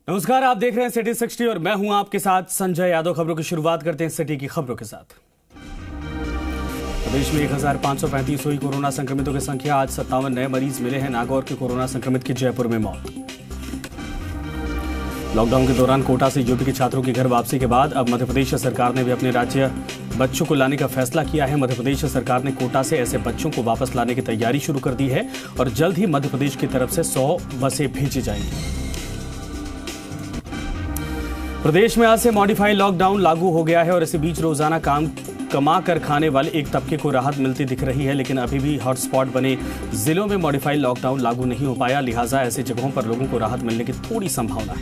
नमस्कार, आप देख रहे हैं सिटी 60 और मैं हूं आपके साथ संजय यादव। खबरों की शुरुआत करते हैं सिटी की खबरों के साथ। प्रदेश में 1535 हुई कोरोना संक्रमितों की संख्या। आज 57 नए मरीज मिले हैं। नागौर के कोरोना संक्रमित की जयपुर में मौत। लॉकडाउन के दौरान कोटा से यूपी के छात्रों की घर वापसी के बाद अब मध्य प्रदेश सरकार ने भी अपने राज्य बच्चों को लाने का फैसला किया है। मध्य प्रदेश सरकार ने कोटा से ऐसे बच्चों को वापस लाने की तैयारी शुरू कर दी है और जल्द ही मध्य प्रदेश की तरफ से 100 बसें भेजी जाएंगी। प्रदेश में आज से मॉडिफाइड लॉकडाउन लागू हो गया है और इसी बीच रोजाना काम कमा कर खाने वाले एक तबके को राहत मिलती दिख रही है, लेकिन अभी भी हॉटस्पॉट बने जिलों में मॉडिफाइड लॉकडाउन लागू नहीं हो पाया। लिहाजा ऐसी जगहों पर लोगों को राहत मिलने की थोड़ी संभावना है।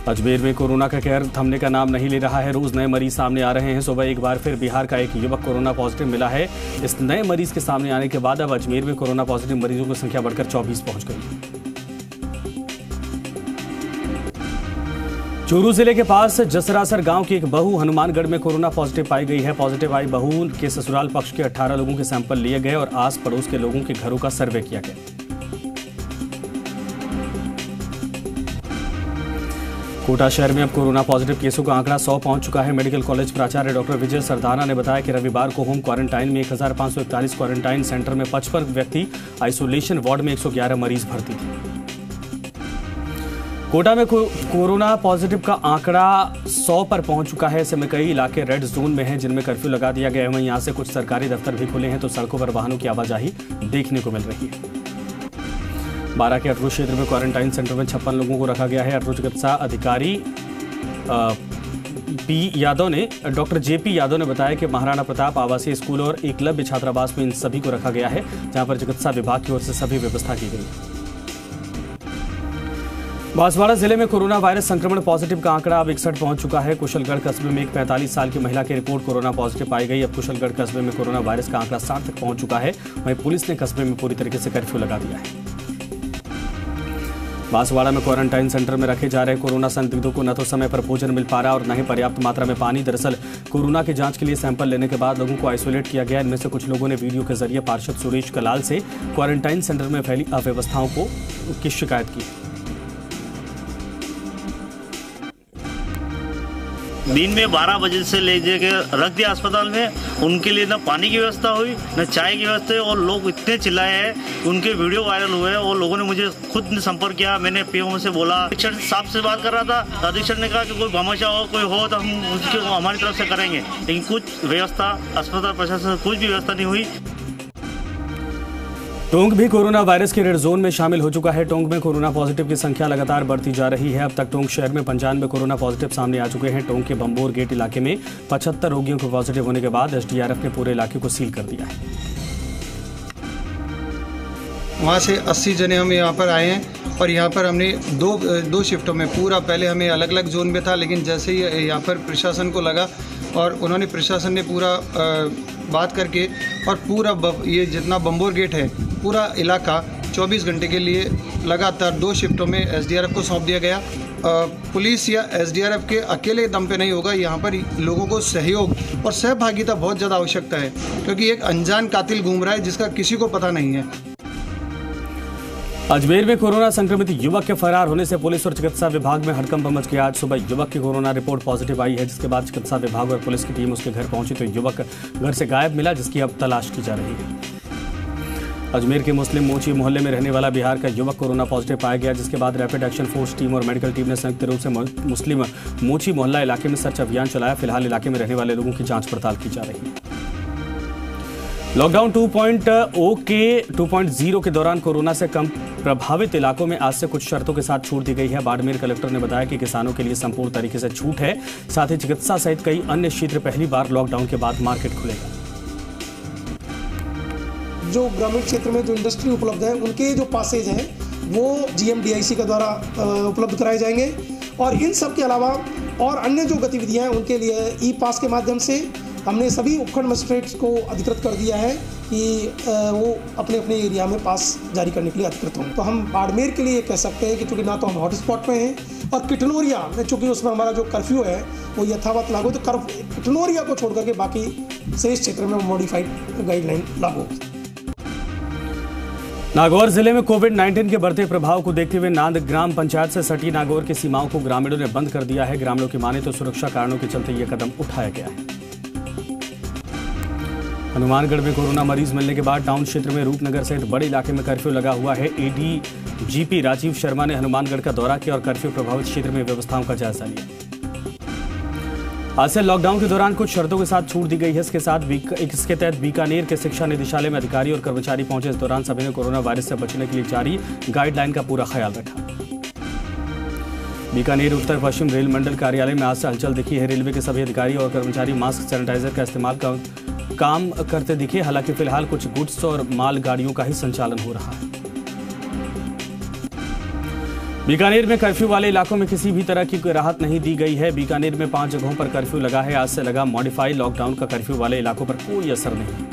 अजमेर में कोरोना का कहर थमने का नाम नहीं ले रहा है। रोज नए मरीज सामने आ रहे हैं। सुबह एक बार फिर बिहार का एक युवक कोरोना पॉजिटिव मिला है। इस नए मरीज के सामने आने के बाद अब अजमेर में कोरोना पॉजिटिव मरीजों की संख्या बढ़कर 24 पहुंच गई। चूरू जिले के पास जसरासर गांव की एक बहू हनुमानगढ़ में कोरोना पॉजिटिव पाई गई है। पॉजिटिव आई बहू के ससुराल पक्ष के 18 लोगों के सैंपल लिए गए और आस पड़ोस के लोगों के घरों का सर्वे किया गया। कोटा शहर में अब कोरोना पॉजिटिव केसों का आंकड़ा 100 पहुंच चुका है। मेडिकल कॉलेज प्राचार्य डॉक्टर विजय सरदाना ने बताया कि रविवार को होम क्वारंटाइन में 1541 क्वारंटाइन सेंटर में 55 व्यक्ति, आइसोलेशन वार्ड में 111 मरीज भर्ती थे। कोटा में कोरोना पॉजिटिव का आंकड़ा 100 पर पहुंच चुका है। ऐसे में कई इलाके रेड जोन में हैं जिनमें कर्फ्यू लगा दिया गया है। वहीं यहां से कुछ सरकारी दफ्तर भी खुले हैं तो सड़कों पर वाहनों की आवाजाही देखने को मिल रही है। 12 के अटरू क्षेत्र में क्वारंटाइन सेंटर में 56 लोगों को रखा गया है। अटरू चिकित्सा अधिकारी डॉक्टर जेपी यादव ने बताया कि महाराणा प्रताप आवासीय स्कूल और एकलव्य छात्रावास में इन सभी को रखा गया है, जहां पर चिकित्सा विभाग की ओर से सभी व्यवस्था की गई है। बांसवाड़ा जिले में कोरोना वायरस संक्रमण पॉजिटिव का आंकड़ा अब 61 पहुंच चुका है। कुशलगढ़ कस्बे में एक 45 साल की महिला की रिपोर्ट कोरोना पॉजिटिव पाई गई। अब कुशलगढ़ कस्बे में कोरोना वायरस का आंकड़ा 60 तक पहुंच चुका है। वहीं पुलिस ने कस्बे में पूरी तरीके से कर्फ्यू लगा दिया है। बांसवाड़ा में क्वारंटाइन सेंटर में रखे जा रहे कोरोना संदिग्धों को न तो समय पर भोजन मिल पा रहा और न ही पर्याप्त मात्रा में पानी। दरअसल कोरोना की जांच के लिए सैंपल लेने के बाद लोगों को आइसोलेट किया गया। इनमें से कुछ लोगों ने वीडियो के जरिए पार्षद सुरेश कलाल से क्वारंटाइन सेंटर में फैली अव्यवस्थाओं की शिकायत की। दिन में 12 बजे से ले जाकर रख दिया अस्पताल में। उनके लिए न पानी की व्यवस्था हुई न चाय की व्यवस्था, और लोग इतने चिल्लाए हैं, उनके वीडियो वायरल हुए हैं और लोगों ने मुझे खुद संपर्क किया। मैंने पीओ से बोला, अधीक्षक साहब से बात कर रहा था। अधीक्षक ने कहा कि कोई भामाशाह हो, कोई हो तो हम उसकी हमारी तरफ से करेंगे, लेकिन कुछ व्यवस्था अस्पताल प्रशासन से कुछ भी व्यवस्था नहीं हुई। टोंक भी कोरोना वायरस के रेड जोन में शामिल हो चुका है। टोंक में कोरोना पॉजिटिव की संख्या लगातार बढ़ती जा रही है। अब तक टोंक शहर में 95 कोरोना पॉजिटिव सामने आ चुके हैं। टोंक के बम्बोर गेट इलाके में 75 रोगियों को पॉजिटिव होने के बाद एसडीआरएफ ने पूरे इलाके को सील कर दिया है। वहाँ से 80 जने हम यहाँ पर आए हैं और यहाँ पर हमने दो शिफ्टों में पूरा, पहले हमें अलग अलग जोन में था, लेकिन जैसे ही यहाँ पर प्रशासन को लगा और उन्होंने प्रशासन ने पूरा बात करके और पूरा ये जितना बम्बोर गेट है पूरा इलाका 24 घंटे के लिए लगातार 2 शिफ्टों में एसडीआरएफ को सौंप दिया गया। पुलिस या एसडीआरएफ के अकेले दम पे नहीं होगा, यहाँ पर लोगों को सहयोग और सहभागिता बहुत ज़्यादा आवश्यकता है, क्योंकि एक अनजान कातिल घूम रहा है जिसका किसी को पता नहीं है। अजमेर में कोरोना संक्रमित युवक के फरार होने से पुलिस और चिकित्सा विभाग में हड़कंप मच गया। आज सुबह युवक की कोरोना रिपोर्ट पॉजिटिव आई है, जिसके बाद चिकित्सा विभाग और पुलिस की टीम उसके घर पहुंची तो युवक घर से गायब मिला, जिसकी अब तलाश की जा रही है। अजमेर के मुस्लिम मोची मोहल्ले में रहने वाला बिहार का युवक कोरोना पॉजिटिव पाया गया, जिसके बाद रैपिड एक्शन फोर्स टीम और मेडिकल टीम ने संयुक्त रूप से मुस्लिम मोची मोहल्ला इलाके में सर्च अभियान चलाया। फिलहाल इलाके में रहने वाले लोगों की जांच पड़ताल की जा रही है। लॉकडाउन 2.0 के दौरान कोरोना से कम प्रभावित इलाकों में आज से कुछ शर्तों के साथ छूट दी गई है। बाड़मेर कलेक्टर ने बताया कि किसानों के लिए संपूर्ण तरीके से छूट है। साथ ही चिकित्सा सहित कई अन्य क्षेत्र पहली बार लॉकडाउन के बाद मार्केट खुलेगा। जो ग्रामीण क्षेत्र में जो इंडस्ट्री उपलब्ध है उनके जो पासेज हैं वो जीएमडीआईसी के द्वारा उपलब्ध कराए जाएंगे और इन सब के अलावा और अन्य जो गतिविधियां हैं उनके लिए ई पास के माध्यम से हमने सभी उपखंड मजिस्ट्रेट्स को अधिकृत कर दिया है कि वो अपने अपने एरिया में पास जारी करने के लिए अधिकृत हों। तो हम बाड़मेर के लिए कह सकते हैं कि चूँकि ना तो हम हॉटस्पॉट में हैं और किटनोरिया में चूँकि उसमें हमारा जो कर्फ्यू है वो यथावत लागू, तो किटनोरिया को छोड़ करके बाकी शेष क्षेत्र में मॉडिफाइड गाइडलाइन लागू होगी। नागौर जिले में कोविड-19 के बढ़ते प्रभाव को देखते हुए नांद ग्राम पंचायत से सटी नागौर की सीमाओं को ग्रामीणों ने बंद कर दिया है। ग्रामीणों की माने तो सुरक्षा कारणों के चलते यह कदम उठाया गया है। हनुमानगढ़ में कोरोना मरीज मिलने के बाद टाउन क्षेत्र में रूपनगर सहित बड़े इलाके में कर्फ्यू लगा हुआ है। एडीजीपी राजीव शर्मा ने हनुमानगढ़ का दौरा किया और कर्फ्यू प्रभावित क्षेत्र में व्यवस्थाओं का जायजा लिया। आज से लॉकडाउन के दौरान कुछ शर्तों के साथ छूट दी गई है। इसके तहत बीकानेर के शिक्षा निदेशालय में अधिकारी और कर्मचारी पहुंचे। इस दौरान सभी ने कोरोना वायरस से बचने के लिए जारी गाइडलाइन का पूरा ख्याल रखा। बीकानेर उत्तर पश्चिम रेल मंडल कार्यालय में आज से हलचल दिखी है। रेलवे के सभी अधिकारी और कर्मचारी मास्क सैनिटाइजर का इस्तेमाल काम करते दिखे। हालांकि फिलहाल कुछ गुड्स और माल गाड़ियों का ही संचालन हो रहा है। बीकानेर में कर्फ्यू वाले इलाकों में किसी भी तरह की कोई राहत नहीं दी गई है। बीकानेर में 5 जगहों पर कर्फ्यू लगा है। आज से लगा मॉडिफाइड लॉकडाउन का कर्फ्यू वाले इलाकों पर कोई असर नहीं।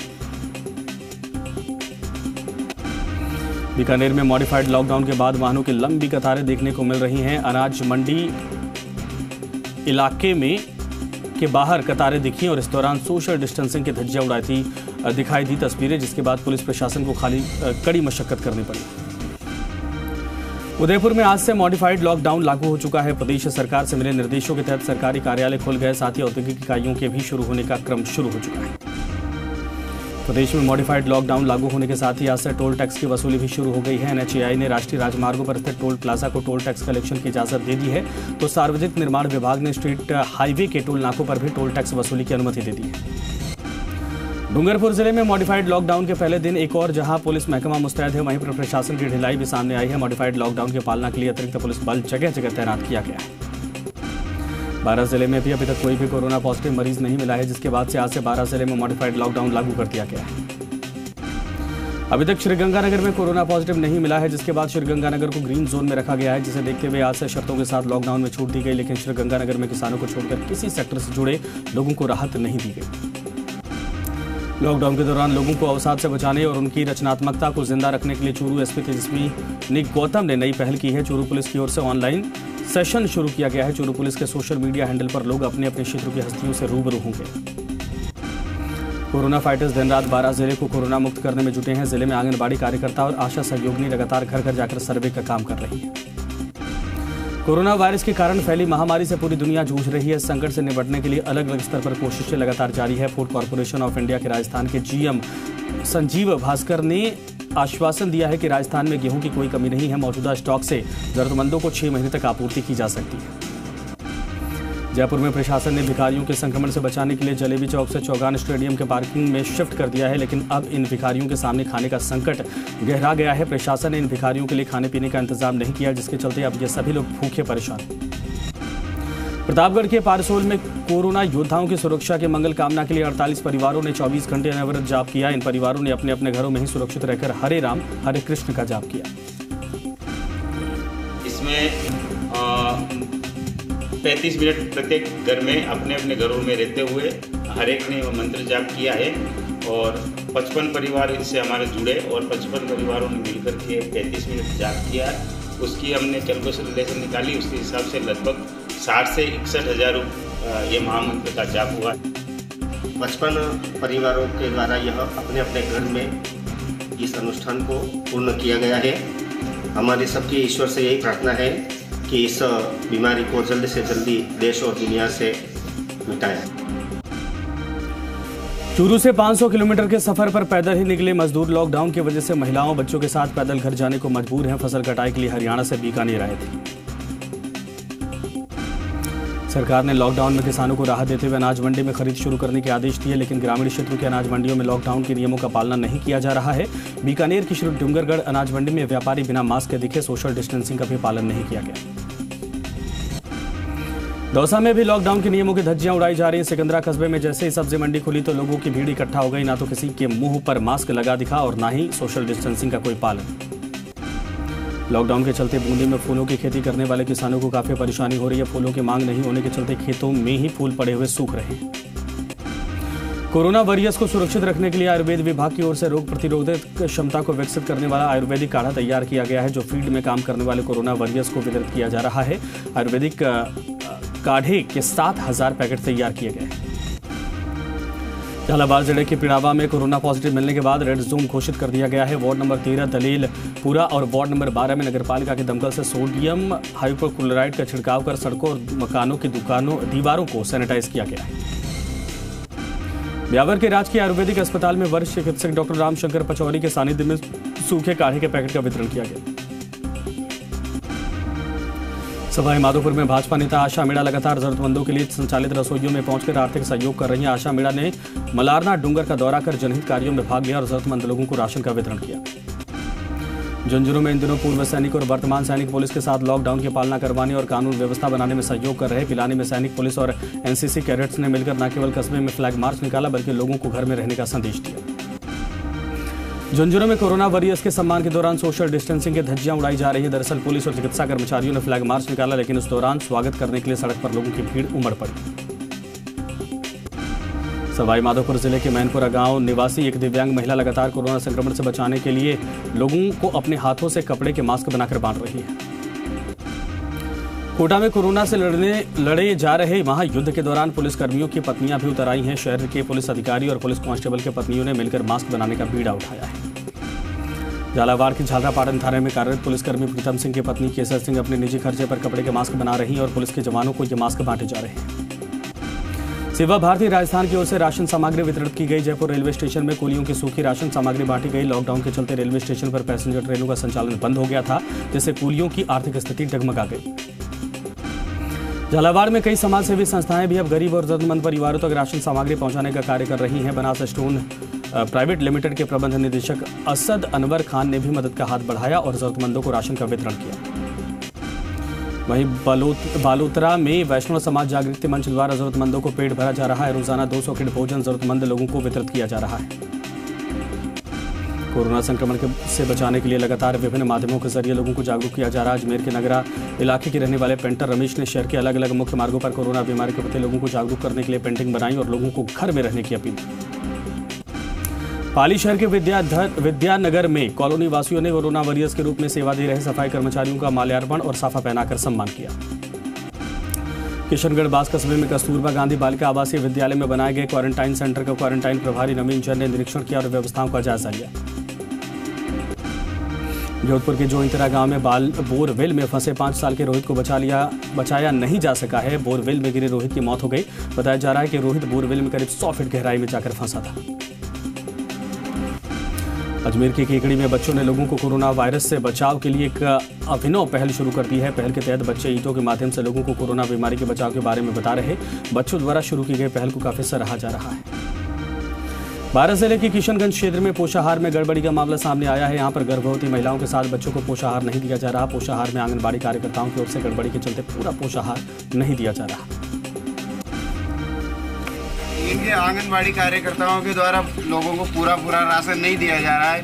बीकानेर में मॉडिफाइड लॉकडाउन के बाद वाहनों की लंबी कतारें देखने को मिल रही हैं। अनाज मंडी इलाके में के बाहर कतारें दिखी और इस दौरान सोशल डिस्टेंसिंग की धज्जियां दिखाई दी तस्वीरें, जिसके बाद पुलिस प्रशासन को कड़ी मशक्कत करनी पड़ी। उदयपुर में आज से मॉडिफाइड लॉकडाउन लागू हो चुका है। प्रदेश सरकार से मिले निर्देशों के तहत सरकारी कार्यालय खुल गए, साथ ही औद्योगिक इकाइयों के भी शुरू होने का क्रम शुरू हो चुका है। प्रदेश में मॉडिफाइड लॉकडाउन लागू होने के साथ ही आज से टोल टैक्स की वसूली भी शुरू हो गई है। एनएचएआई ने राष्ट्रीय राजमार्गों पर स्थित टोल प्लाजा को टोल टैक्स कलेक्शन की इजाजत दे दी है, तो सार्वजनिक निर्माण विभाग ने स्ट्रीट हाईवे के टोल नाकों पर भी टोल टैक्स वसूली की अनुमति दे दी है। डूंगरपुर जिले में मॉडिफाइड लॉकडाउन के पहले दिन एक और जहां पुलिस महकमा मुस्तैद है, वहीं पर प्रशासन की ढिलाई भी सामने आई है। मॉडिफाइड लॉकडाउन की पालना के लिए अतिरिक्त पुलिस बल जगह जगह तैनात किया गया है। बारां जिले में भी अभी तक कोई भी कोरोना पॉजिटिव मरीज नहीं मिला है, जिसके बाद से आज से बारां जिले में मॉडिफाइड लॉकडाउन लागू कर दिया गया है। अभी तक श्रीगंगानगर में कोरोना पॉजिटिव नहीं मिला है, जिसके बाद श्रीगंगानगर को ग्रीन जोन में रखा गया है, जिसे देखते हुए आज से शर्तों के साथ लॉकडाउन में छूट दी गई। लेकिन श्रीगंगानगर में किसानों को छोड़कर किसी सेक्टर से जुड़े लोगों को राहत नहीं दी गई। लॉकडाउन के दौरान लोगों को अवसाद से बचाने और उनकी रचनात्मकता को जिंदा रखने के लिए चूरू एसपी तेजस्वी गौतम ने नई पहल की है। चूरू पुलिस की ओर से ऑनलाइन सेशन शुरू किया गया है। चूरू पुलिस के सोशल मीडिया हैंडल पर लोग अपने अपने क्षेत्र की हस्तियों से रूबरू होंगे। कोरोना फाइटर्स दिन रात बारां जिले को कोरोना मुक्त करने में जुटे हैं। जिले में आंगनबाड़ी कार्यकर्ता और आशा सहयोगिनी लगातार घर घर जाकर सर्वे का काम कर रही है। कोरोना वायरस के कारण फैली महामारी से पूरी दुनिया जूझ रही है। संकट से निपटने के लिए अलग अलग स्तर पर कोशिशें लगातार जारी है। फूड कॉर्पोरेशन ऑफ इंडिया के राजस्थान के जीएम संजीव भास्कर ने आश्वासन दिया है कि राजस्थान में गेहूं की कोई कमी नहीं है। मौजूदा स्टॉक से जरूरतमंदों को 6 महीने तक आपूर्ति की जा सकती है। जयपुर में प्रशासन ने भिखारियों के संक्रमण से बचाने के लिए जलेबी चौक से चौगान स्टेडियम के पार्किंग में शिफ्ट कर दिया है, लेकिन अब इन भिखारियों के सामने खाने का संकट गहरा गया है। प्रशासन ने इन भिखारियों के लिए खाने पीने का इंतजाम नहीं किया, जिसके चलते अब ये सभी लोग भूखे परेशान। प्रतापगढ़ के पारसोल में कोरोना योद्धाओं की सुरक्षा की मंगल कामना के लिए 48 परिवारों ने 24 घंटे अनवरत जाप किया। इन परिवारों ने अपने अपने घरों में ही सुरक्षित रहकर हरे राम हरे कृष्ण का जाप किया। इसमें 35 मिनट प्रत्येक घर में अपने अपने घरों में रहते हुए हर एक ने मंत्र जाप किया है और 55 परिवार इससे हमारे जुड़े और 55 परिवारों ने मिलकर के 35 मिनट जाप किया। उसकी हमने कैलकुलेशन निकाली, उसके हिसाब से लगभग 60 से 61 हज़ार ये महामंत्र का जाप हुआ। 55 परिवारों के द्वारा यह अपने अपने घर में इस अनुष्ठान को पूर्ण किया गया है। हमारी सबकी ईश्वर से यही प्रार्थना है कि इस बीमारी को जल्दी से जल्दी देश और दुनिया से मिटाएं। चूरू से 500 किलोमीटर के सफर पर पैदल ही निकले मजदूर लॉकडाउन की वजह से महिलाओं बच्चों के साथ पैदल घर जाने को मजबूर हैं। फसल कटाई के लिए हरियाणा से बीकानेर आए थे। सरकार ने लॉकडाउन में किसानों को राहत देते हुए अनाज मंडी में खरीद शुरू करने के आदेश दिए, लेकिन ग्रामीण क्षेत्रों के अनाज मंडियों में लॉकडाउन के नियमों का पालना नहीं किया जा रहा है। बीकानेर की श्री डूंगरगढ़ अनाज मंडी में व्यापारी बिना मास्क के दिखे। सोशल डिस्टेंसिंग का भी पालन नहीं किया गया। दौसा में भी लॉकडाउन के नियमों की धज्जियां उड़ाई जा रही हैं। सिकंदरा कस्बे में जैसे ही सब्जी मंडी खुली तो लोगों की भीड़ इकट्ठा हो गई। ना तो किसी के मुंह पर मास्क लगा दिखा और ना ही सोशल डिस्टेंसिंग का कोई पालन। लॉकडाउन के चलते बूंदी में फूलों की खेती करने वाले किसानों को काफी परेशानी हो रही है। फूलों की मांग नहीं होने के चलते खेतों में ही फूल पड़े हुए सूख रहे हैं। कोरोना वॉरियर्स को सुरक्षित रखने के लिए आयुर्वेद विभाग की ओर से रोग प्रतिरोधक क्षमता को विकसित करने वाला आयुर्वेदिक काढ़ा तैयार किया गया है, जो फील्ड में काम करने वाले कोरोना वॉरियर्स को वितरित किया जा रहा है। आयुर्वेदिक काढ़े के 7000 पैकेट तैयार किए गए हैं। झालावाड़ जिले के पिड़ावा में कोरोना पॉजिटिव मिलने के बाद रेड जोन घोषित कर दिया गया है। वार्ड नंबर 13 दलीलपुरा और वार्ड नंबर 12 में नगरपालिका के दमकल से सोडियम हाइपोक्लोराइड का छिड़काव कर सड़कों और मकानों की दीवारों को सैनिटाइज किया गया है। ब्यावर के राजकीय आयुर्वेदिक अस्पताल में वरिष्ठ चिकित्सक डॉक्टर रामशंकर पचौरी के सानिध्य में सूखे काढ़े के पैकेट का वितरण किया गया। सवाई माधोपुर में भाजपा नेता आशा मीणा लगातार जरूरतमंदों के लिए संचालित रसोइयों में पहुंचकर आर्थिक सहयोग कर रही हैं। आशा मीणा ने मलारना डूंगर का दौरा कर जनहित कार्यों में भाग लिया और जरूरतमंद लोगों को राशन का वितरण किया। झुंझुनू में इन दिनों पूर्व सैनिक और वर्तमान सैनिक पुलिस के साथ लॉकडाउन की पालना करवाने और कानून व्यवस्था बनाने में सहयोग कर रहे पिलानी में सैनिक पुलिस और एनसीसी कैडेट्स ने मिलकर न केवल कस्बे में फ्लैग मार्च निकाला बल्कि लोगों को घर में रहने का संदेश दिया। झुंझुनू में कोरोना वॉरियर्स के सम्मान के दौरान सोशल डिस्टेंसिंग की धज्जियां उड़ाई जा रही है। दरअसल पुलिस और चिकित्सा कर्मचारियों ने फ्लैग मार्च निकाला, लेकिन उस दौरान स्वागत करने के लिए सड़क पर लोगों की भीड़ उमड़ पड़ी। सवाई माधोपुर जिले के मैनपुरा गांव निवासी एक दिव्यांग महिला लगातार कोरोना संक्रमण से बचाने के लिए लोगों को अपने हाथों से कपड़े के मास्क बनाकर बांट रही है। कोटा में कोरोना से लड़े जा रहे महायुद्ध के दौरान पुलिसकर्मियों की पत्नियां भी उतर आई हैं। शहर के पुलिस अधिकारी और पुलिस कांस्टेबल के पत्नियों ने मिलकर मास्क बनाने का बीड़ा उठाया है। झालावाड़ के झालरापाटन थाने में कार्यरत पुलिसकर्मी प्रीतम सिंह की पत्नी केसर सिंह अपने निजी खर्चे पर कपड़े के मास्क बना रही हैं और पुलिस के जवानों को ये मास्क बांटे जा रहे हैं। सेवा भारती राजस्थान की ओर से राशन सामग्री वितरित की गई। जयपुर रेलवे स्टेशन में कुलियों की सूखी राशन सामग्री बांटी गई। लॉकडाउन के चलते रेलवे स्टेशन पर पैसेंजर ट्रेनों का संचालन बंद हो गया था, जिससे कुलियों की आर्थिक स्थिति डगमगा गई। झालावाड़ में कई समाजसेवी संस्थाएं भी अब गरीब और जरूरतमंद परिवारों तक राशन सामग्री पहुंचाने का कार्य कर रही हैं। बनास स्टोन प्राइवेट लिमिटेड के प्रबंध निदेशक असद अनवर खान ने भी मदद का हाथ बढ़ाया और जरूरतमंदों को राशन का वितरण किया। वहीं बालोतरा में वैष्णव समाज जागृति मंच द्वारा जरूरतमंदों को पेट भरा जा रहा है। रोजाना 200 किट भोजन जरूरतमंद लोगों को वितरित किया जा रहा है। कोरोना संक्रमण से बचाने के लिए लगातार विभिन्न माध्यमों के जरिए लोगों को जागरूक किया जा रहा है। अजमेर के नगरा इलाके के रहने वाले पेंटर रमेश ने शहर के अलग अलग मुख्य मार्गों पर कोरोना बीमारी के प्रति लोगों को जागरूक करने के लिए पेंटिंग बनाई और लोगों को घर में रहने की अपील की। पाली शहर के विद्यानगर में कॉलोनी वासियों ने कोरोना वॉरियर्स के रूप में सेवा दे रहे सफाई कर्मचारियों का माल्यार्पण और साफा पहनाकर सम्मान किया। किशनगढ़ बास कस्बे में कस्तूरबा गांधी बालिका आवासीय विद्यालय में बनाए गए क्वारंटाइन सेंटर का क्वारंटाइन प्रभारी नवीन जैन ने निरीक्षण किया और व्यवस्थाओं का जायजा लिया। जोधपुर के जोइंतरा गांव में बोरवेल में फंसे 5 साल के रोहित को बचाया नहीं जा सका है। बोरवेल में गिरे रोहित की मौत हो गई। बताया जा रहा है कि रोहित बोरवेल में करीब 100 फीट गहराई में जाकर फंसा था। अजमेर की केकड़ी में बच्चों ने लोगों को कोरोना वायरस से बचाव के लिए एक अभिनव पहल शुरू कर दी है। पहल के तहत बच्चे ईंटों के माध्यम से लोगों को कोरोना बीमारी के बचाव के बारे में बता रहे। बच्चों द्वारा शुरू की गई पहल को काफी सराहा जा रहा है। बारां जिले के किशनगंज क्षेत्र में पोषाहार में गड़बड़ी का मामला सामने आया है। यहाँ पर गर्भवती महिलाओं के साथ बच्चों को पोषाहार नहीं दिया जा रहा। पोषाहार में आंगनबाड़ी कार्यकर्ताओं की ओर से गड़बड़ी के चलते पूरा पोषाहार नहीं दिया जा रहा। इनके आंगनबाड़ी कार्यकर्ताओं के द्वारा लोगों को पूरा राशन नहीं दिया जा रहा है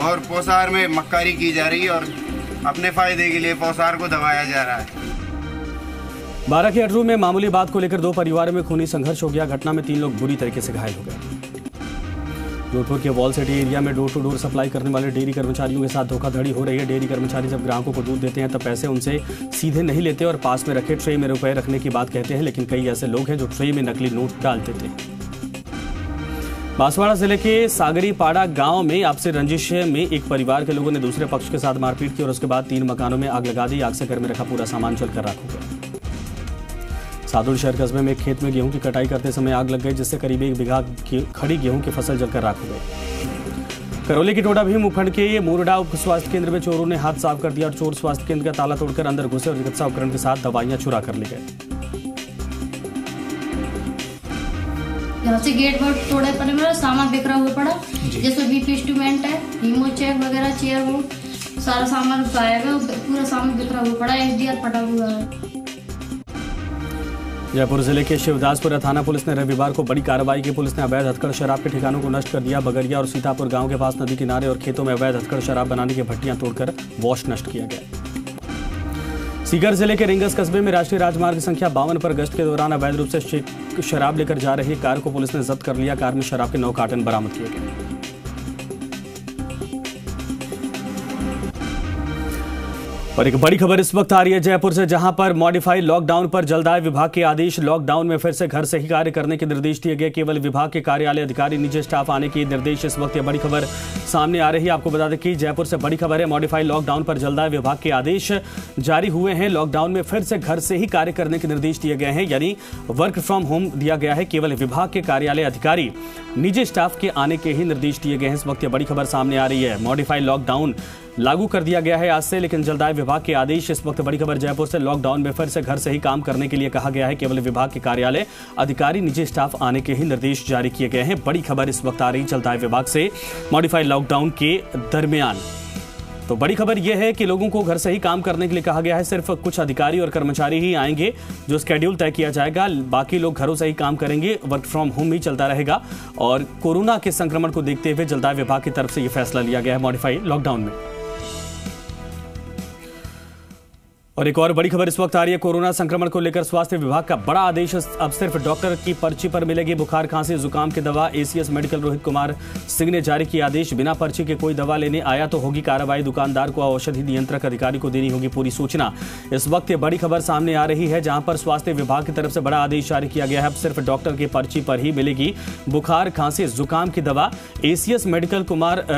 और पोषाहार में मक्कारी की जा रही है और अपने फायदे के लिए पोषाहार को दबाया जा रहा है। बारां के अटरू में मामूली बात को लेकर 2 परिवारों में खूनी संघर्ष हो गया। घटना में 3 लोग बुरी तरीके से घायल हो गए। जोधपुर के वॉल सिटी एरिया में डोर टू डोर सप्लाई करने वाले डेयरी कर्मचारियों के साथ धोखाधड़ी हो रही है। डेयरी कर्मचारी जब ग्राहकों को दूध देते हैं तब पैसे उनसे सीधे नहीं लेते और पास में रखे ट्रे में रुपए रखने की बात कहते हैं, लेकिन कई ऐसे लोग हैं जो ट्रे में नकली नोट डाल देते हैं। बांसवाड़ा जिले के सागरीपाड़ा गांव में आपसी रंजिश में एक परिवार के लोगों ने दूसरे पक्ष के साथ मारपीट की और उसके बाद 3 मकानों में आग लगा दी। आग से घर में रखा पूरा सामान जलकर राख हो गया। सादुल शहर कस्बे में एक खेत में गेहूं की कटाई करते समय आग लग गई, जिससे करीब 1 बीघा की खड़ी गेहूं की फसल जलकर राख हो गई। करौली की टोडा भीम उपखंड के मोरडा उप स्वास्थ्य केंद्र में चोरों ने हाथ साफ कर दिया और चोर स्वास्थ्य केंद्र का ताला तोड़कर अंदर घुसे और चिकित्सा उपकरण के साथ दवाइयां चुरा कर ले गए। यहाँ से गेट पर तोड़े पर मेरा सामान बिखरा हुआ पड़ा, जैसे बीपी इंस्ट्रूमेंट है, हीमो चेक वगैरह, चेयर, वो सारा सामान गायब है। पूरा सामान बिखरा हुआ पड़ा, एफडीआर पड़ा हुआ है। जयपुर जिले के शिवदासपुरा थाना पुलिस ने रविवार को बड़ी कार्रवाई की। पुलिस ने अवैध हथकड़ शराब के ठिकानों को नष्ट कर दिया। बगरिया और सीतापुर गांव के पास नदी किनारे और खेतों में अवैध हथकड़ शराब बनाने की भट्टियां तोड़कर वॉश नष्ट किया गया। सीकर जिले के रिंगस कस्बे में राष्ट्रीय राजमार्ग संख्या 52 पर गश्त के दौरान अवैध रूप से शराब लेकर जा रही कार को पुलिस ने जब्त कर लिया। कार में शराब के 9 कार्टन बरामद किए गए। और एक बड़ी खबर इस वक्त आ रही है जयपुर से, जहां पर मॉडिफाइड लॉकडाउन पर जलदाय विभाग के आदेश। लॉकडाउन में फिर से घर से ही कार्य करने के निर्देश दिए गए। केवल विभाग के कार्यालय अधिकारी, निजी स्टाफ आने के निर्देश। इस वक्त ये बड़ी खबर सामने आ रही है। आपको बता दें कि जयपुर से बड़ी खबर है, मॉडिफाइड लॉकडाउन पर जलदाय विभाग के आदेश जारी हुए हैं। लॉकडाउन में फिर से घर से ही कार्य करने के निर्देश दिए गए हैं, यानी वर्क फ्रॉम होम दिया गया है। केवल विभाग के कार्यालय अधिकारी, निजी स्टाफ के आने के ही निर्देश दिए गए हैं। इस वक्त ये बड़ी खबर सामने आ रही है। मॉडिफाइड लॉकडाउन लागू कर दिया गया है आज से, लेकिन जलदाय विभाग के आदेश। इस वक्त बड़ी खबर जयपुर से, लॉकडाउन में फिर से घर से ही काम करने के लिए कहा गया है। केवल विभाग के कार्यालय अधिकारी, निजी स्टाफ आने के ही निर्देश जारी किए गए हैं। बड़ी खबर इस वक्त आ रही जलदाय विभाग से मॉडिफाइड लॉकडाउन के दरमियान। तो बड़ी खबर यह है कि लोगों को घर से ही काम करने के लिए कहा गया है। सिर्फ कुछ अधिकारी और कर्मचारी ही आएंगे, जो स्केड्यूल तय किया जाएगा। बाकी लोग घरों से ही काम करेंगे। वर्क फ्रॉम होम ही चलता रहेगा। और कोरोना के संक्रमण को देखते हुए जलदाय विभाग की तरफ से यह फैसला लिया गया है मॉडिफाइड लॉकडाउन में। और एक और बड़ी खबर इस वक्त आ रही है, कोरोना संक्रमण को लेकर स्वास्थ्य विभाग का बड़ा आदेश। अब सिर्फ डॉक्टर की पर्ची पर मिलेगी बुखार, खांसी, जुकाम की दवा। एसीएस मेडिकल रोहित कुमार सिंह ने जारी किया आदेश। बिना पर्ची के कोई दवा लेने आया तो होगी कार्रवाई। दुकानदार को औषधि नियंत्रक अधिकारी को देनी होगी पूरी सूचना। इस वक्त ये बड़ी खबर सामने आ रही है, जहां पर स्वास्थ्य विभाग की तरफ से बड़ा आदेश जारी किया गया है। अब सिर्फ डॉक्टर की पर्ची पर ही मिलेगी बुखार, खांसी, जुकाम की दवा। एसीएस मेडिकल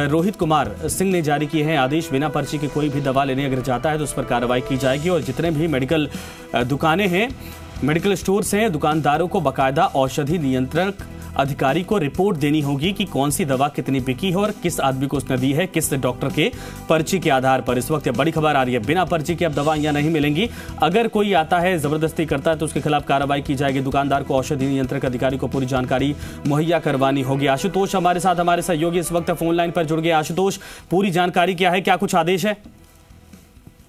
रोहित कुमार सिंह ने जारी किए हैं आदेश। बिना पर्ची के कोई भी दवा लेने अगर जाता है तो उस पर कार्रवाई की जाएगी। और जितने भी मेडिकल दुकानें हैं, मेडिकल स्टोर्स हैं, दुकानदारों को बकायदा औषधि नियंत्रक अधिकारी को रिपोर्ट देनी होगी कि कौन सी दवा कितनी बिकी है और किस आदमी को उसने दी है, किस डॉक्टर के पर्ची के आधार पर। इस वक्त बड़ी खबर आ रही है, बिना पर्ची के अब दवाइयां नहीं मिलेंगी। अगर कोई आता है, जबरदस्ती करता है तो उसके खिलाफ कार्रवाई की जाएगी। दुकानदार को औषधि नियंत्रक अधिकारी को पूरी जानकारी मुहैया करवानी होगी। आशुतोष हमारे साथ, हमारे सहयोगी इस वक्त फोन लाइन पर जुड़ गए। आशुतोष, पूरी जानकारी क्या है, क्या कुछ आदेश है?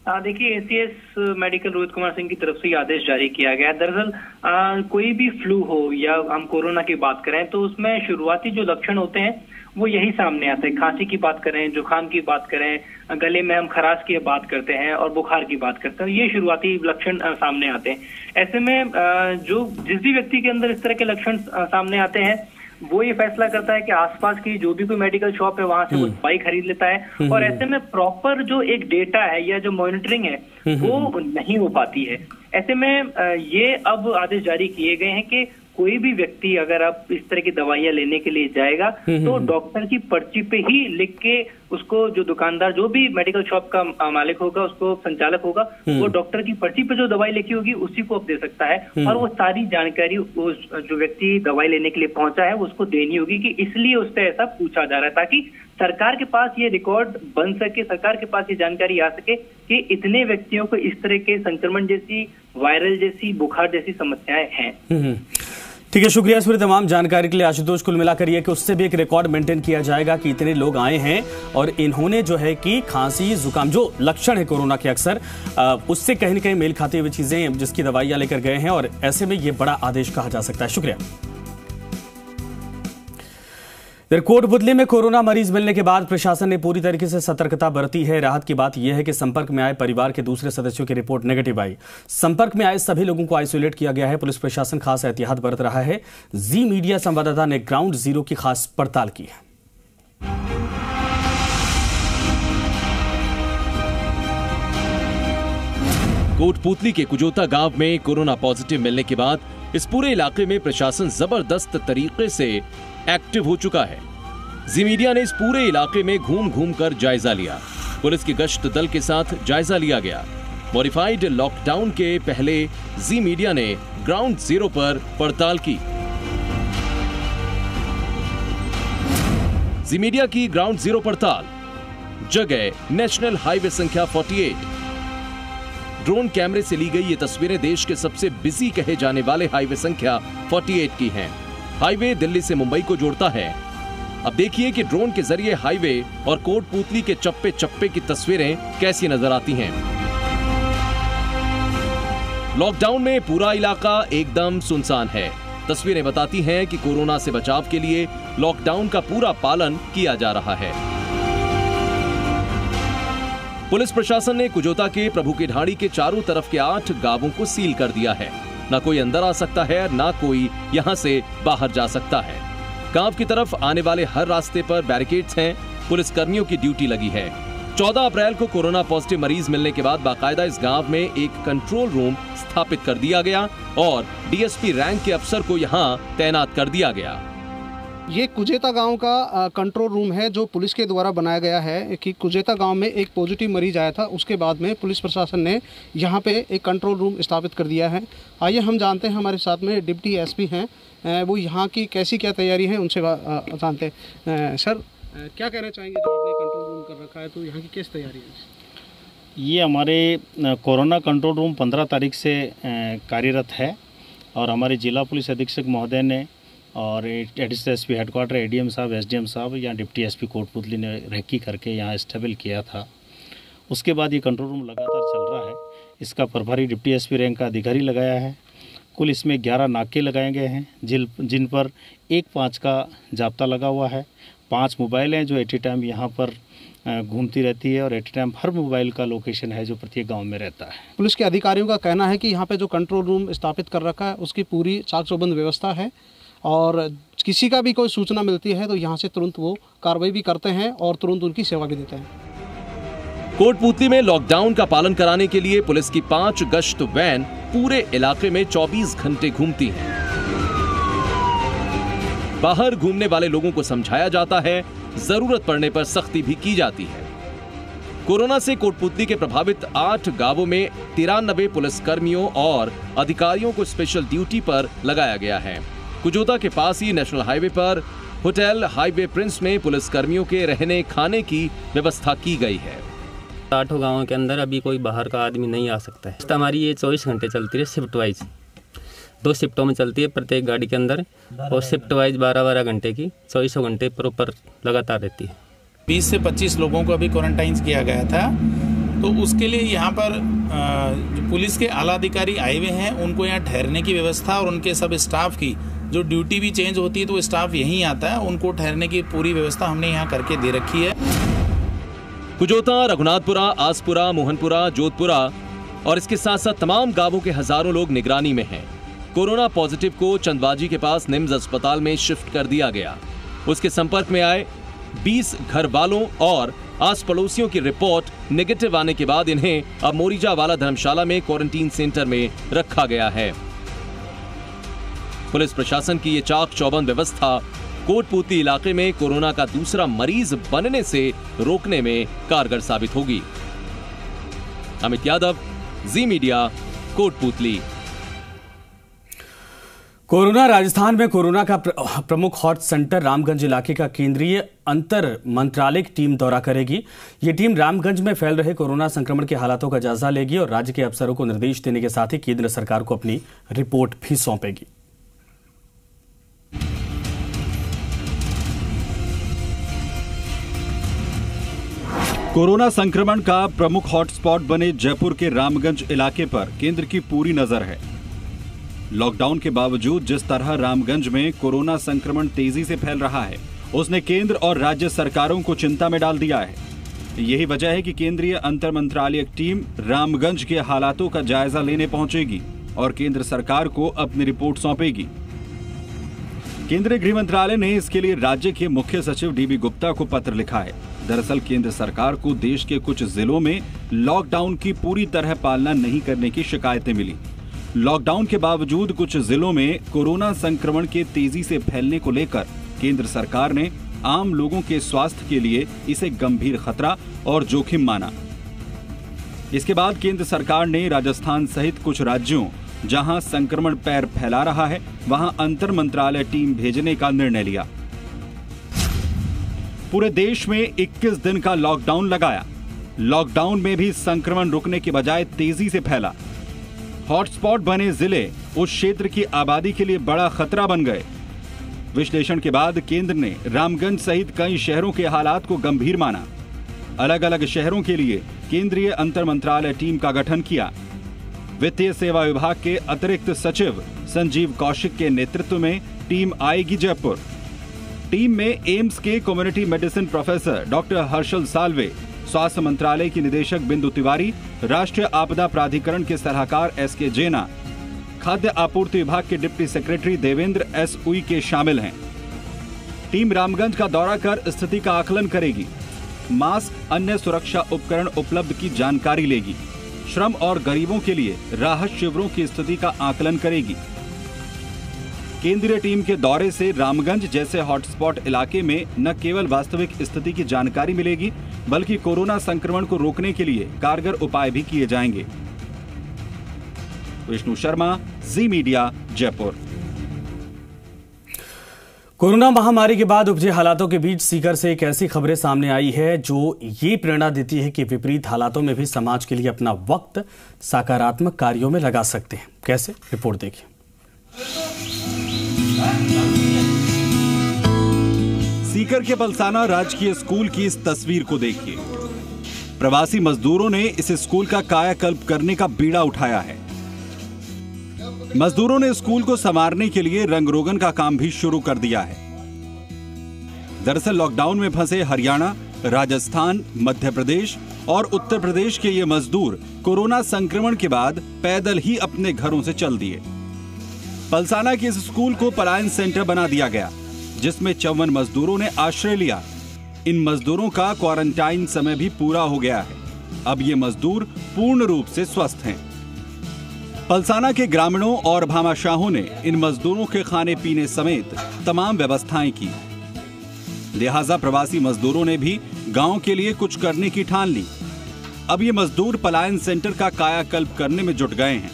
देखिए, एसीएस मेडिकल रोहित कुमार सिंह की तरफ से आदेश जारी किया गया है। दरअसल कोई भी फ्लू हो या हम कोरोना की बात करें तो उसमें शुरुआती जो लक्षण होते हैं वो यही सामने आते हैं। खांसी की बात करें, जुकाम की बात करें, गले में हम खराश की बात करते हैं और बुखार की बात करते हैं, ये शुरुआती लक्षण सामने आते हैं। ऐसे में जो जिस भी व्यक्ति के अंदर इस तरह के लक्षण सामने आते हैं वो ये फैसला करता है कि आसपास की जो भी कोई मेडिकल शॉप है वहां से वो दवाई खरीद लेता है। और ऐसे में प्रॉपर जो एक डेटा है या जो मॉनिटरिंग है वो नहीं हो पाती है। ऐसे में ये अब आदेश जारी किए गए हैं कि कोई भी व्यक्ति अगर आप इस तरह की दवाइयां लेने के लिए जाएगा तो डॉक्टर की पर्ची पे ही लिख के उसको, जो दुकानदार, जो भी मेडिकल शॉप का मालिक होगा, उसको संचालक होगा, वो डॉक्टर की पर्ची पे जो दवाई लिखी होगी उसी को आप दे सकता है। और वो सारी जानकारी उस जो व्यक्ति दवाई लेने के लिए पहुंचा है उसको देनी होगी कि इसलिए उससे ऐसा पूछा जा रहा है, ताकि सरकार के पास ये रिकॉर्ड बन सके, सरकार के पास ये जानकारी आ सके कि इतने व्यक्तियों को इस तरह के संक्रमण जैसी, वायरल जैसी, बुखार जैसी समस्याएं हैं। ठीक है, शुक्रिया इस पूरी तमाम जानकारी के लिए आशुतोष। कुल मिलाकर ये कि उससे भी एक रिकॉर्ड मेंटेन किया जाएगा कि इतने लोग आए हैं और इन्होंने जो है कि खांसी, जुकाम, जो लक्षण है कोरोना के अक्सर, उससे कहीं न कहीं मेल खाती हुई चीजें जिसकी दवाइयां लेकर गए हैं। और ऐसे में ये बड़ा आदेश कहा जा सकता है। शुक्रिया। कोटपुतली में कोरोना मरीज मिलने के बाद प्रशासन ने पूरी तरीके से सतर्कता बरती है। राहत की बात यह है कि संपर्क में आए परिवार के दूसरे सदस्यों की रिपोर्ट नेगेटिव आई। संपर्क में आए सभी लोगों को आइसोलेट किया गया है। पुलिस प्रशासन खास एहतियात बरत रहा है। जी मीडिया संवाददाता ने ग्राउंड जीरो की खास पड़ताल की है। कोटपुतली के कुजोता गांव में कोरोना पॉजिटिव मिलने के बाद इस पूरे इलाके में प्रशासन जबरदस्त तरीके से एक्टिव हो चुका है। जी मीडिया ने इस पूरे इलाके में घूम घूम कर जायजा लिया। पुलिस की गश्त दल के साथ जायजा लिया गया। मॉडिफाइड लॉकडाउन के पहले जी मीडिया ने ग्राउंड जीरो पर पड़ताल की। जी मीडिया की ग्राउंड जीरो पड़ताल, जगह नेशनल हाईवे संख्या 48। ड्रोन कैमरे से ली गई ये तस्वीरें देश के सबसे बिजी कहे जाने वाले हाईवे संख्या 48 की हैं। हाईवे दिल्ली से मुंबई को जोड़ता है। अब देखिए कि ड्रोन के जरिए हाईवे और कोटपुतली के चप्पे चप्पे की तस्वीरें कैसी नजर आती हैं। लॉकडाउन में पूरा इलाका एकदम सुनसान है। तस्वीरें बताती हैं कि कोरोना से बचाव के लिए लॉकडाउन का पूरा पालन किया जा रहा है। पुलिस प्रशासन ने कुजोता के प्रभु की ढाणी के चारों तरफ के 8 गांवों को सील कर दिया है। ना कोई अंदर आ सकता है, ना कोई यहां से बाहर जा सकता है। गांव की तरफ आने वाले हर रास्ते पर बैरिकेड्स हैं। पुलिस कर्मियों की ड्यूटी लगी है। 14 अप्रैल को कोरोना पॉजिटिव मरीज मिलने के बाद बाकायदा इस गांव में एक कंट्रोल रूम स्थापित कर दिया गया और डीएसपी रैंक के अफसर को यहां तैनात कर दिया गया। ये कुजेता गांव का कंट्रोल रूम है जो पुलिस के द्वारा बनाया गया है कि कुजेता गांव में एक पॉजिटिव मरीज आया था, उसके बाद में पुलिस प्रशासन ने यहां पे एक कंट्रोल रूम स्थापित कर दिया है। आइए हम जानते हैं, हमारे साथ में डिप्टी एसपी हैं, वो यहाँ की कैसी क्या तैयारी है उनसे जानते हैं। सर क्या कहना चाहेंगे, जो आपने कंट्रोल रूम कर रखा है तो यहाँ की कैसी तैयारी है? ये हमारे कोरोना कंट्रोल रूम 15 तारीख से कार्यरत है और हमारे जिला पुलिस अधीक्षक महोदय ने और एडिशनल एसपी हेडक्वार्टर एडीएम साहब, एसडीएम साहब या डिप्टी एसपी कोटपुतली ने रेकी करके यहाँ स्टेबल किया था। उसके बाद ये कंट्रोल रूम लगातार चल रहा है। इसका प्रभारी डिप्टी एसपी रैंक का अधिकारी लगाया है। कुल इसमें 11 नाके लगाए गए हैं जिन पर 1-5 का जाब्ता लगा हुआ है। 5 मोबाइल हैं जो एट ए टाइम यहाँ पर घूमती रहती है और एट ए टाइम हर मोबाइल का लोकेशन है जो प्रत्येक गांव में रहता है। पुलिस के अधिकारियों का कहना है कि यहाँ पे जो कंट्रोल रूम स्थापित कर रखा है उसकी पूरी चाक चौबंद व्यवस्था है और किसी का भी कोई सूचना मिलती है तो यहाँ से तुरंत वो कार्रवाई भी करते हैं और तुरंत उनकी सेवा भी देते हैं। कोटपुतली में लॉकडाउन का पालन कराने के लिए पुलिस की 5 गश्त वैन पूरे इलाके में 24 घंटे घूमती हैं। बाहर घूमने वाले लोगों को समझाया जाता है, जरूरत पड़ने पर सख्ती भी की जाती है। कोरोना से कोटपुतली के प्रभावित 8 गांवों में 93 पुलिसकर्मियों और अधिकारियों को स्पेशल ड्यूटी पर लगाया गया है। कुजोता के पास ही नेशनल हाईवे पर होटल हाईवे प्रिंस में पुलिसकर्मियों के रहने खाने की व्यवस्था की गई है। 8 गाँवों के अंदर अभी कोई बाहर का आदमी नहीं आ सकता है। हमारी ये 24 घंटे चलती है, शिफ्ट वाइज 2 शिफ्टों में चलती है प्रत्येक गाड़ी के अंदर और शिफ्ट वाइज 12-12 घंटे की 24 घंटे प्रॉपर लगातार रहती है। 20 से 25 लोगों को अभी क्वारंटाइन किया गया था, तो उसके लिए यहाँ पर जो पुलिस के आला अधिकारी आए हुए हैं उनको यहाँ ठहरने की व्यवस्था और उनके सब स्टाफ की जो ड्यूटी भी चेंज होती है तो स्टाफ यहीं आता है, उनको ठहरने की पूरी व्यवस्था हमने यहाँ करके दे रखी है। कुजोता, रघुनाथपुरा, आसपुरा, मोहनपुरा, जोधपुरा और इसके साथ साथ तमाम गांवों के हजारों लोग निगरानी में हैं। कोरोना पॉजिटिव को चंदबाजी के पास निम्स अस्पताल में शिफ्ट कर दिया गया। उसके संपर्क में आए 20 घर वालों और आस पड़ोसियों की रिपोर्ट नेगेटिव आने के बाद इन्हें अब मोरीजा वाला धर्मशाला में क्वारंटीन सेंटर में रखा गया है। पुलिस प्रशासन की ये चाक चौबंद व्यवस्था कोटपुतली इलाके में कोरोना का दूसरा मरीज बनने से रोकने में कारगर साबित होगी। अमित यादव, जी मीडिया, कोटपुतली। कोरोना राजस्थान में कोरोना का प्रमुख हॉट सेंटर रामगंज इलाके का केंद्रीय अंतर मंत्रालयिक टीम दौरा करेगी। ये टीम रामगंज में फैल रहे कोरोना संक्रमण के हालातों का जायजा लेगी और राज्य के अफसरों को निर्देश देने के साथ ही केंद्र सरकार को अपनी रिपोर्ट भी सौंपेगी। कोरोना संक्रमण का प्रमुख हॉटस्पॉट बने जयपुर के रामगंज इलाके पर केंद्र की पूरी नजर है। लॉकडाउन के बावजूद जिस तरह रामगंज में कोरोना संक्रमण तेजी से फैल रहा है, उसने केंद्र और राज्य सरकारों को चिंता में डाल दिया है। यही वजह है कि केंद्रीय अंतर मंत्रालयिक टीम रामगंज के हालातों का जायजा लेने पहुंचेगी और केंद्र सरकार को अपनी रिपोर्ट सौंपेगी। केंद्रीय गृह मंत्रालय ने इसके लिए राज्य के मुख्य सचिव डीबी गुप्ता को पत्र लिखा है। दरअसल केंद्र सरकार को देश के कुछ जिलों में लॉकडाउन की पूरी तरह पालना नहीं करने की शिकायतें मिली। लॉकडाउन के बावजूद कुछ जिलों में कोरोना संक्रमण के तेजी से फैलने को लेकर केंद्र सरकार ने आम लोगों के स्वास्थ्य के लिए इसे गंभीर खतरा और जोखिम माना। इसके बाद केंद्र सरकार ने राजस्थान सहित कुछ राज्यों जहां संक्रमण पैर फैला रहा है, वहां अंतर मंत्रालय टीम भेजने का निर्णय लिया। पूरे देश में 21 दिन का लॉकडाउन लगाया। लॉकडाउन में भी संक्रमण रुकने के बजाय तेजी से फैला। हॉटस्पॉट बने जिले उस क्षेत्र की आबादी के लिए बड़ा खतरा बन गए। विश्लेषण के बाद केंद्र ने रामगंज सहित कई शहरों के हालात को गंभीर माना। अलग अलग शहरों के लिए केंद्रीय अंतर मंत्रालय टीम का गठन किया। वित्तीय सेवा विभाग के अतिरिक्त सचिव संजीव कौशिक के नेतृत्व में टीम आएगी जयपुर। टीम में एम्स के community medicine professor doctor Harshal Salve, स्वास्थ्य मंत्रालय की निदेशक बिंदु तिवारी, राष्ट्रीय आपदा प्राधिकरण के सलाहकार एसके जेना, खाद्य आपूर्ति विभाग के deputy secretary Devendra S Uikey शामिल हैं। टीम रामगंज का दौरा कर स्थिति का आकलन करेगी। मास्क, अन्य सुरक्षा उपकरण उपलब्ध की जानकारी लेगी। श्रम और गरीबों के लिए राहत शिविरों की स्थिति का आकलन करेगी। केंद्रीय टीम के दौरे से रामगंज जैसे हॉटस्पॉट इलाके में न केवल वास्तविक स्थिति की जानकारी मिलेगी, बल्कि कोरोना संक्रमण को रोकने के लिए कारगर उपाय भी किए जाएंगे। विष्णु शर्मा, जी मीडिया, जयपुर। कोरोना महामारी के बाद उपजे हालातों के बीच सीकर से एक ऐसी खबरें सामने आई है जो ये प्रेरणा देती है कि विपरीत हालातों में भी समाज के लिए अपना वक्त सकारात्मक कार्यों में लगा सकते हैं। कैसे, रिपोर्ट देखिए। सीकर के पलसाना राजकीय स्कूल की इस तस्वीर को देखिए। प्रवासी मजदूरों ने इस स्कूल का कायाकल्प करने का बीड़ा उठाया है। मजदूरों ने स्कूल को संवारने के लिए रंग रोगन का काम भी शुरू कर दिया है। दरअसल लॉकडाउन में फंसे हरियाणा, राजस्थान, मध्य प्रदेश और उत्तर प्रदेश के ये मजदूर कोरोना संक्रमण के बाद पैदल ही अपने घरों से चल दिए। पलसाना के इस स्कूल को पलायन सेंटर बना दिया गया, जिसमें 54 मजदूरों ने आश्रय लिया। इन मजदूरों का क्वारंटाइन समय भी पूरा हो गया है। अब ये मजदूर पूर्ण रूप से स्वस्थ हैं। पलसाना के ग्रामीणों और भामाशाहों ने इन मजदूरों के खाने पीने समेत तमाम व्यवस्थाएं की। लिहाजा प्रवासी मजदूरों ने भी गांव के लिए कुछ करने की ठान ली। अब ये मजदूर पलायन सेंटर का कायाकल्प करने में जुट गए हैं।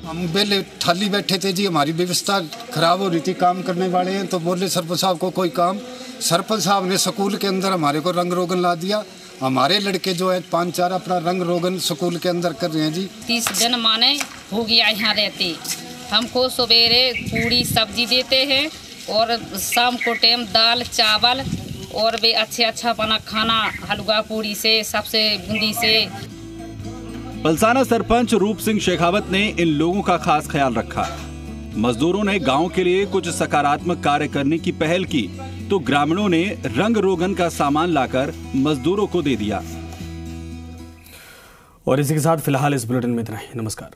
हम पहले थाली बैठे थे जी, हमारी व्यवस्था खराब हो रही थी, काम करने वाले हैं तो बोले सरपंच साहब को कोई काम। सरपंच साहब ने स्कूल के अंदर हमारे को रंग रोगन ला दिया। हमारे लड़के जो है 5-4 अपना रंग रोगन स्कूल के अंदर कर रहे हैं जी। 30 दिन माने हो गया यहाँ रहते। हमको सवेरे पूरी सब्जी देते हैं और शाम को टाइम दाल चावल और भी अच्छा बना खाना, हलवा पूरी से सबसे बूंदी से। पलसाना सरपंच रूप सिंह शेखावत ने इन लोगों का खास ख्याल रखा। मजदूरों ने गांव के लिए कुछ सकारात्मक कार्य करने की पहल की तो ग्रामीणों ने रंग रोगन का सामान लाकर मजदूरों को दे दिया। और इसी के साथ फिलहाल इस बुलेटिन में इतना ही। नमस्कार।